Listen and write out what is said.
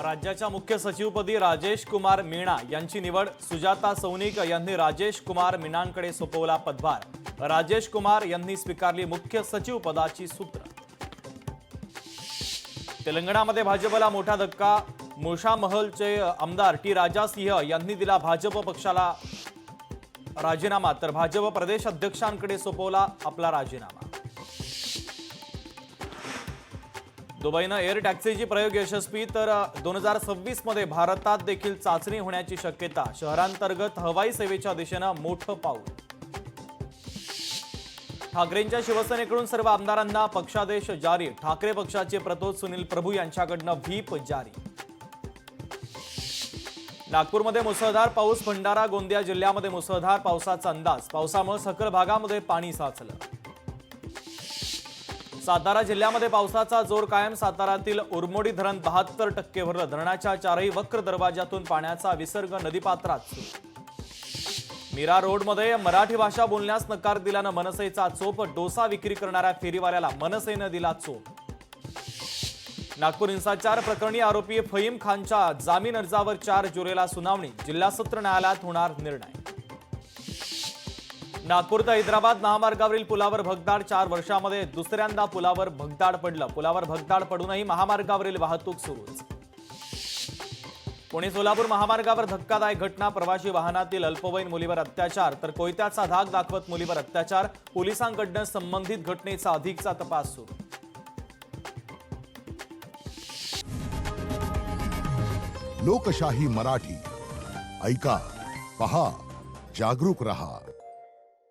राज्याच्या मुख्य सचिवपदी राजेश कुमार मीणा यांची निवड. सुजाता सौनिक यांनी राजेश कुमार मीणांकडे सोपवला पदभार. राजेश कुमार यांनी स्वीकारली मुख्य सचिव पदाची सूत्र. तेलंगणामध्ये भाजपला मोठा धक्का. मुळामहलचे आमदार टी राजा सिंह यांनी दिला भाजप पक्षाला राजीनामा, तर भाजप प्रदेश अध्यक्षांकडे सोपवला आपला राजीनामा. दुबईनं एअर टॅक्सीची प्रयोग यशस्वी, तर 2026 मध्ये भारतात देखील चाचणी होण्याची शक्यता. शहरांतर्गत हवाई सेवेच्या दिशेनं मोठं पाऊल. ठाकरेंच्या शिवसेनेकडून सर्व आमदारांना पक्षादेश जारी. ठाकरे पक्षाचे प्रतोद सुनील प्रभू यांच्याकडनं व्हीप जारी. नागपूरमध्ये मुसळधार पाऊस. भंडारा गोंदिया जिल्ह्यामध्ये मुसळधार पावसाचा अंदाज. पावसामुळे सखल भागामध्ये पाणी साचलं. सातारा जिल्ह्यामध्ये पावसाचा जोर कायम. सातारातील उरमोडी धरण 72% भरलं. धरणाच्या चारही वक्र दरवाजातून पाण्याचा विसर्ग नदीपात्रात सुरू. मीरा रोडमध्ये मराठी भाषा बोलण्यास नकार दिल्यानं मनसेचा चोप. डोसा विक्री करणाऱ्या फेरीवाल्याला मनसेनं दिला चोप. नागपूर हिंसाचार प्रकरणी आरोपी फहीम खानच्या जामीन अर्जावर 4 जुलैला सुनावणी. जिल्हा सत्र न्यायालयात होणार निर्णय. नागपूर ते हैदराबाद महामार्गावरील पुलावर भगदाड. 4 वर्षांमध्ये दुसऱ्यांदा पुलावर भगदाड पडलं. पुलावर भगदाड पडूनही महामार्गावरील वाहतूक सुरूच. पुणे सोलापूर महामार्गावर धक्कादायक घटना. प्रवासी वाहनातील अल्पवयीन मुलीवर अत्याचार, तर कोयत्याचा धाक दाखवत मुलीवर अत्याचार. पोलिसांकडून संबंधित घटनेचा अधिकचा तपास सुरू. लोकशाही मराठी ऐका, पहा, जागरूक रहा.